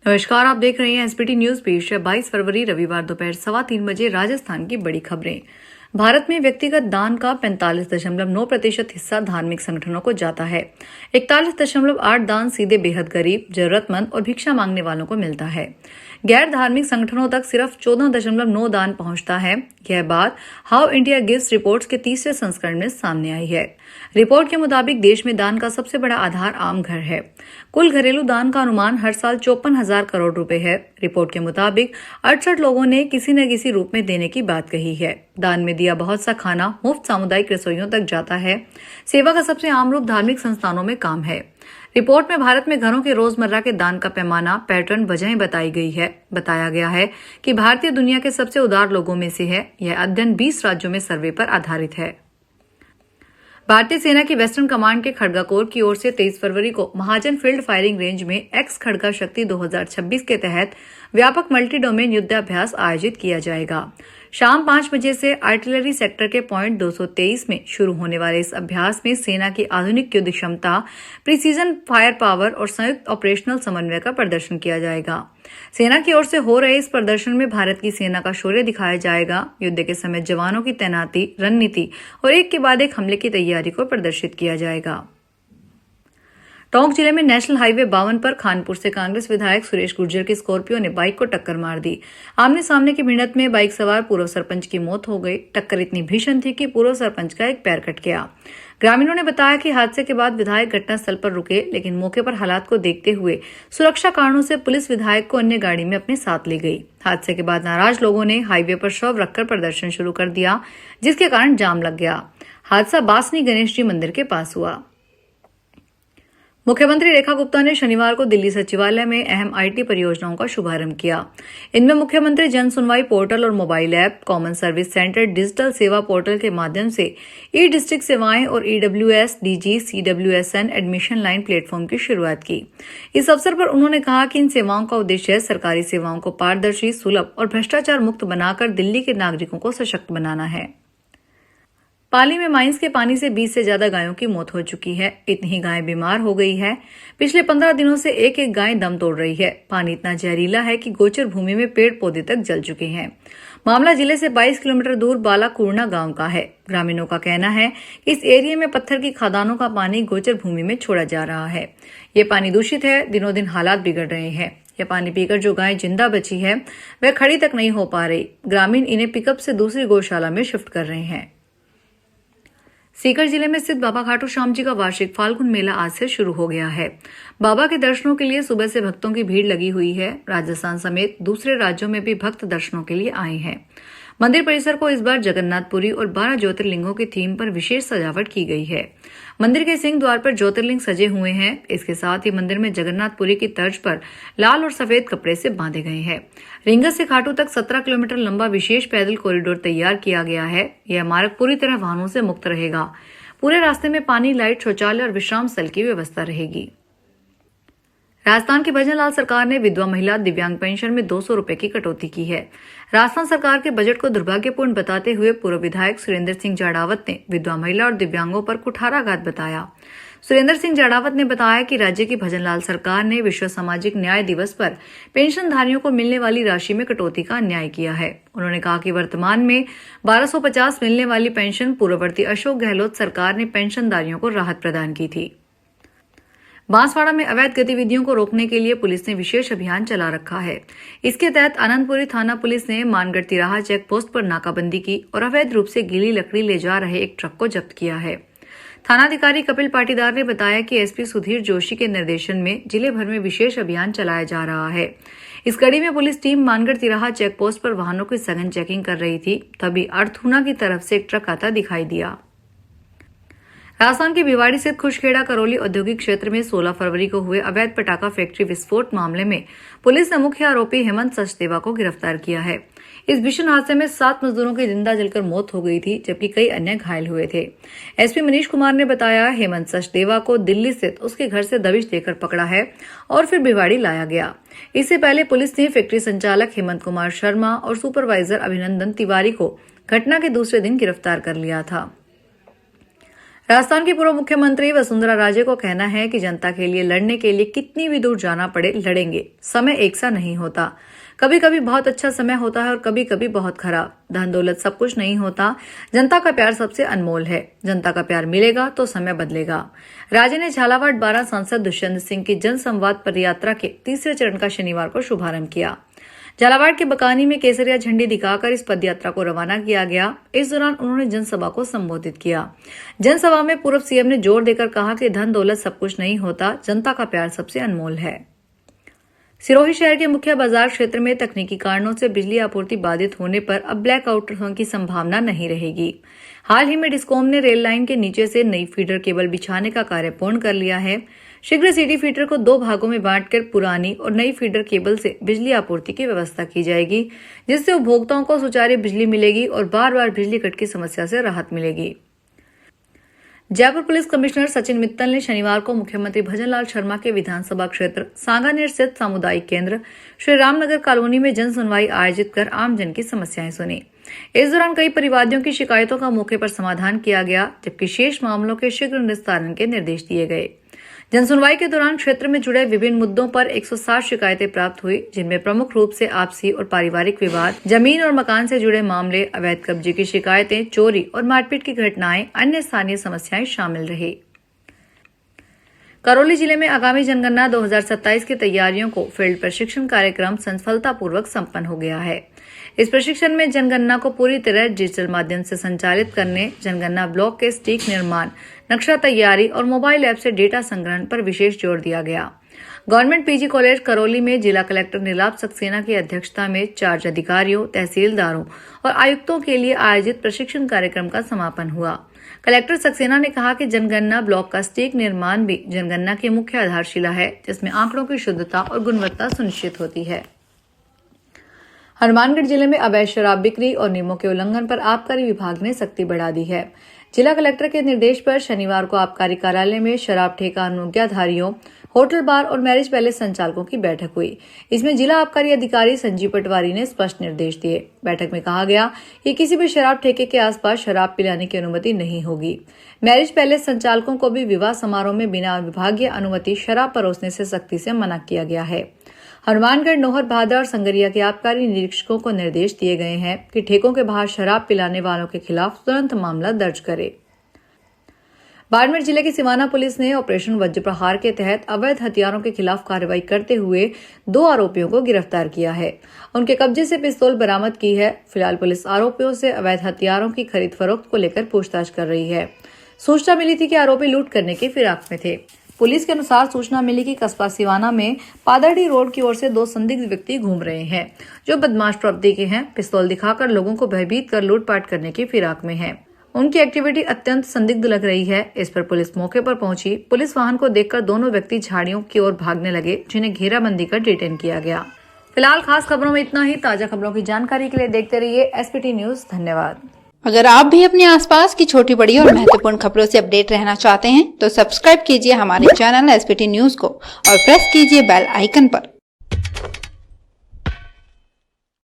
नमस्कार, आप देख रहे हैं एसपीटी न्यूज। पेश है 22 फरवरी रविवार दोपहर 3:15 राजस्थान की बड़ी खबरें। भारत में व्यक्तिगत दान का 45.9% हिस्सा धार्मिक संगठनों को जाता है। 41.8 दान सीधे बेहद गरीब, जरूरतमंद और भिक्षा मांगने वालों को मिलता है। गैर धार्मिक संगठनों तक सिर्फ 14.9 दान पहुंचता है। यह बात हाउ इंडिया गिव्स रिपोर्ट्स के तीसरे संस्करण में सामने आई है। रिपोर्ट के मुताबिक देश में दान का सबसे बड़ा आधार आम घर है। कुल घरेलू दान का अनुमान हर साल 54,000 करोड़ रुपए है। रिपोर्ट के मुताबिक 68 लोगों ने किसी न किसी रूप में देने की बात कही है। दान में दिया बहुत सा खाना मुफ्त सामुदायिक रसोइयों तक जाता है। सेवा का सबसे आम रूप धार्मिक संस्थानों में काम है। रिपोर्ट में भारत में घरों के रोजमर्रा के दान का पैमाना, पैटर्न, वजहें बताई गई है। बताया गया है कि भारतीय दुनिया के सबसे उदार लोगों में से है। यह अध्ययन 20 राज्यों में सर्वे पर आधारित है। भारतीय सेना की वेस्टर्न कमांड के खड़गा कोर की ओर से 23 फरवरी को महाजन फील्ड फायरिंग रेंज में एक्स खड़गा शक्ति 2026 के तहत व्यापक मल्टी डोमेन युद्धाभ्यास आयोजित किया जाएगा। शाम 5 बजे से आर्टिलरी सेक्टर के पॉइंट 223 में शुरू होने वाले इस अभ्यास में सेना की आधुनिक युद्ध क्षमता, प्रिसीजन फायर पावर और संयुक्त ऑपरेशनल समन्वय का प्रदर्शन किया जाएगा। सेना की ओर से हो रहे इस प्रदर्शन में भारत की सेना का शौर्य दिखाया जाएगा। युद्ध के समय जवानों की तैनाती, रणनीति और एक के बाद एक हमले की तैयारी को प्रदर्शित किया जाएगा। टोंक जिले में नेशनल हाईवे 52 पर खानपुर से कांग्रेस विधायक सुरेश गुर्जर की स्कॉर्पियो ने बाइक को टक्कर मार दी। आमने सामने की भिड़ंत में बाइक सवार पूर्व सरपंच की मौत हो गई। टक्कर इतनी भीषण थी कि पूर्व सरपंच का एक पैर कट गया। ग्रामीणों ने बताया कि हादसे के बाद विधायक घटनास्थल पर रुके, लेकिन मौके पर हालात को देखते हुए सुरक्षा कारणों से पुलिस विधायक को अन्य गाड़ी में अपने साथ ले गई। हादसे के बाद नाराज लोगों ने हाईवे पर शव रखकर प्रदर्शन शुरू कर दिया, जिसके कारण जाम लग गया। हादसा बासनी गणेश जी मंदिर के पास हुआ। मुख्यमंत्री रेखा गुप्ता ने शनिवार को दिल्ली सचिवालय में अहम आईटी परियोजनाओं का शुभारंभ किया। इनमें मुख्यमंत्री जन सुनवाई पोर्टल और mobile app, common service centre, digital सेवा पोर्टल के माध्यम से ई डिस्ट्रिक्ट सेवाएं और EWS, DG, CWSN admission line platform की शुरुआत की। इस अवसर पर उन्होंने कहा कि इन सेवाओं का उद्देश्य सरकारी सेवाओं को पारदर्शी, सुलभ और भ्रष्टाचार मुक्त बनाकर दिल्ली के नागरिकों को सशक्त बनाना है। पाली में माइंस के पानी से 20 से ज्यादा गायों की मौत हो चुकी है। इतनी ही गायें बीमार हो गई है। पिछले 15 दिनों से एक एक गाय दम तोड़ रही है। पानी इतना जहरीला है कि गोचर भूमि में पेड़ पौधे तक जल चुके हैं। मामला जिले से 22 किलोमीटर दूर बालाकुरना गांव का है। ग्रामीणों का कहना है कि इस एरिया में पत्थर की खदानों का पानी गोचर भूमि में छोड़ा जा रहा है। ये पानी दूषित है। दिनों दिन हालात बिगड़ रहे हैं। यह पानी पीकर जो गाय जिंदा बची है वह खड़ी तक नहीं हो पा रही। ग्रामीण इन्हें पिकअप से दूसरी गौशाला में शिफ्ट कर रहे हैं। सीकर जिले में स्थित बाबा खाटू श्याम जी का वार्षिक फाल्गुन मेला आज से शुरू हो गया है। बाबा के दर्शनों के लिए सुबह से भक्तों की भीड़ लगी हुई है। राजस्थान समेत दूसरे राज्यों में भी भक्त दर्शनों के लिए आए हैं। मंदिर परिसर को इस बार जगन्नाथपुरी और 12 ज्योतिर्लिंगों की थीम पर विशेष सजावट की गई है। मंदिर के सिंह द्वार पर ज्योतिर्लिंग सजे हुए हैं। इसके साथ ही मंदिर में जगन्नाथपुरी की तर्ज पर लाल और सफेद कपड़े से बांधे गए हैं। रींगस से खाटू तक 17 किलोमीटर लंबा विशेष पैदल कॉरिडोर तैयार किया गया है। यह मार्ग पूरी तरह वाहनों से मुक्त रहेगा। पूरे रास्ते में पानी, लाइट, शौचालय और विश्राम स्थल की व्यवस्था रहेगी। राजस्थान की भजनलाल सरकार ने विधवा महिला दिव्यांग पेंशन में 200 रुपए की कटौती की है। राजस्थान सरकार के बजट को दुर्भाग्यपूर्ण बताते हुए पूर्व विधायक सुरेंद्र सिंह जाड़ावत ने विधवा महिला और दिव्यांगों पर कुठाराघात बताया। सुरेंद्र सिंह जाड़ावत ने बताया कि राज्य की भजनलाल सरकार ने विश्व सामाजिक न्याय दिवस पर पेंशनधारियों को मिलने वाली राशि में कटौती का अन्याय किया है। उन्होंने कहा कि वर्तमान में 1250 मिलने वाली पेंशन पूर्ववर्ती अशोक गहलोत सरकार ने पेंशनधारियों को राहत प्रदान की थी। बांसवाड़ा में अवैध गतिविधियों को रोकने के लिए पुलिस ने विशेष अभियान चला रखा है। इसके तहत आनंदपुरी थाना पुलिस ने मानगढ़ तिराहा चेक पोस्ट पर नाकाबंदी की और अवैध रूप से गीली लकड़ी ले जा रहे एक ट्रक को जब्त किया है। थानाधिकारी कपिल पाटीदार ने बताया कि एसपी सुधीर जोशी के निर्देशन में जिले भर में विशेष अभियान चलाया जा रहा है। इस कड़ी में पुलिस टीम मानगढ़ तिराहा चेक पोस्ट पर वाहनों की सघन चेकिंग कर रही थी, तभी अर्थूना की तरफ से एक ट्रक आता दिखाई दिया। राजस्थान के भिवाड़ी स्थित खुशखेड़ा करौली औद्योगिक क्षेत्र में 16 फरवरी को हुए अवैध पटाखा फैक्ट्री विस्फोट मामले में पुलिस ने मुख्य आरोपी हेमंत सचदेवा को गिरफ्तार किया है। इस भीषण हादसे में 7 मजदूरों की जिंदा जलकर मौत हो गई थी, जबकि कई अन्य घायल हुए थे। एसपी मनीष कुमार ने बताया, हेमंत सचदेवा को दिल्ली स्थित उसके घर से दबिश देकर पकड़ा है और फिर भिवाड़ी लाया गया। इससे पहले पुलिस ने फैक्ट्री संचालक हेमंत कुमार शर्मा और सुपरवाइजर अभिनंदन तिवारी को घटना के दूसरे दिन गिरफ्तार कर लिया था। राजस्थान की पूर्व मुख्यमंत्री वसुंधरा राजे को कहना है कि जनता के लिए लड़ने के लिए कितनी भी दूर जाना पड़े लड़ेंगे। समय एक सा नहीं होता, कभी कभी बहुत अच्छा समय होता है और कभी कभी बहुत खराब। धन दौलत सब कुछ नहीं होता, जनता का प्यार सबसे अनमोल है। जनता का प्यार मिलेगा तो समय बदलेगा। राजे ने झालावाड़ 12 सांसद दुष्यंत सिंह की जन संवाद पदयात्रा के तीसरे चरण का शनिवार को शुभारंभ किया। झालावाड़ के बकानी में केसरिया झंडी दिखाकर इस पदयात्रा को रवाना किया गया। इस दौरान उन्होंने जनसभा को संबोधित किया। जनसभा में पूर्व सीएम ने जोर देकर कहा कि धन दौलत सब कुछ नहीं होता, जनता का प्यार सबसे अनमोल है। सिरोही शहर के मुख्य बाजार क्षेत्र में तकनीकी कारणों से बिजली आपूर्ति बाधित होने पर अब ब्लैकआउट होने की संभावना नहीं रहेगी। हाल ही में डिस्कॉम ने रेल लाइन के नीचे से नई फीडर केबल बिछाने का कार्य पूर्ण कर लिया है। शीघ्र सिटी फीडर को 2 भागों में बांटकर पुरानी और नई फीडर केबल से बिजली आपूर्ति की व्यवस्था की जाएगी, जिससे उपभोक्ताओं को सुचारू बिजली मिलेगी और बार बार बिजली कट की समस्या से राहत मिलेगी। जयपुर पुलिस कमिश्नर सचिन मित्तल ने शनिवार को मुख्यमंत्री भजनलाल शर्मा के विधानसभा क्षेत्र सांगानेर स्थित सामुदायिक केंद्र श्री रामनगर कॉलोनी में जन सुनवाई आयोजित कर आमजन की समस्याएं सुनी। इस दौरान कई परिवादियों की शिकायतों का मौके पर समाधान किया गया, जबकि शेष मामलों के शीघ्र निस्तारण के निर्देश दिए गए। जनसुनवाई के दौरान क्षेत्र में जुड़े विभिन्न मुद्दों पर 160 शिकायतें प्राप्त हुई, जिनमें प्रमुख रूप से आपसी और पारिवारिक विवाद, जमीन और मकान से जुड़े मामले, अवैध कब्जे की शिकायतें, चोरी और मारपीट की घटनाएं, अन्य स्थानीय समस्याएं शामिल रही। करौली जिले में आगामी जनगणना 2027 की तैयारियों को फील्ड प्रशिक्षण कार्यक्रम सफलतापूर्वक संपन्न हो गया है। इस प्रशिक्षण में जनगणना को पूरी तरह डिजिटल माध्यम से संचालित करने, जनगणना ब्लॉक के सटीक निर्माण, नक्शा तैयारी और मोबाइल ऐप से डेटा संग्रहण पर विशेष जोर दिया गया। गवर्नमेंट पीजी कॉलेज करौली में जिला कलेक्टर नीलाभ सक्सेना की अध्यक्षता में चार्ज अधिकारियों, तहसीलदारों और आयुक्तों के लिए आयोजित प्रशिक्षण कार्यक्रम का समापन हुआ। कलेक्टर सक्सेना ने कहा कि जनगणना ब्लॉक का सटीक निर्माण भी जनगणना की मुख्य आधारशिला है, जिसमें आंकड़ों की शुद्धता और गुणवत्ता सुनिश्चित होती है। हनुमानगढ़ जिले में अवैध शराब बिक्री और नियमों के उल्लंघन पर आबकारी विभाग ने सख्ती बढ़ा दी है। जिला कलेक्टर के निर्देश पर शनिवार को आबकारी कार्यालय में शराब ठेका अनुज्ञाधारियों, होटल, बार और मैरिज पैलेस संचालकों की बैठक हुई। इसमें जिला आबकारी अधिकारी संजीव पटवारी ने स्पष्ट निर्देश दिए। बैठक में कहा गया कि किसी भी शराब ठेके के आसपास शराब पिलाने की अनुमति नहीं होगी। मैरिज पैलेस संचालकों को भी विवाह समारोह में बिना विभागीय अनुमति शराब परोसने से सख्ती से मना किया गया है। हनुमानगढ़, नोहर, भादरा और संगरिया के आबकारी निरीक्षकों को निर्देश दिए गए हैं कि ठेकों के बाहर शराब पिलाने वालों के खिलाफ तुरंत मामला दर्ज करे। बाड़मेर जिले की सिवाना पुलिस ने ऑपरेशन वज्रप्रहार के तहत अवैध हथियारों के खिलाफ कार्रवाई करते हुए 2 आरोपियों को गिरफ्तार किया है। उनके कब्जे से पिस्तौल बरामद की है। फिलहाल पुलिस आरोपियों से अवैध हथियारों की खरीद फरोख्त को लेकर पूछताछ कर रही है। सूचना मिली थी कि आरोपी लूट करने की फिराक में थे। पुलिस के अनुसार सूचना मिली कि कस्बा सिवाना में पादरडी रोड की ओर से 2 संदिग्ध व्यक्ति घूम रहे हैं, जो बदमाश प्रवृत्ति के हैं। पिस्तौल दिखाकर लोगों को भयभीत कर लूटपाट करने की फिराक में हैं। उनकी एक्टिविटी अत्यंत संदिग्ध लग रही है। इस पर पुलिस मौके पर पहुंची। पुलिस वाहन को देखकर दोनों व्यक्ति झाड़ियों की ओर भागने लगे, जिन्हें घेराबंदी कर डिटेन किया गया। फिलहाल खास खबरों में इतना ही। ताजा खबरों की जानकारी के लिए देखते रहिए एसपीटी न्यूज। धन्यवाद। अगर आप भी अपने आसपास की छोटी बड़ी और महत्वपूर्ण खबरों से अपडेट रहना चाहते हैं तो सब्सक्राइब कीजिए हमारे चैनल एसपीटी न्यूज को और प्रेस कीजिए बेल आइकन पर।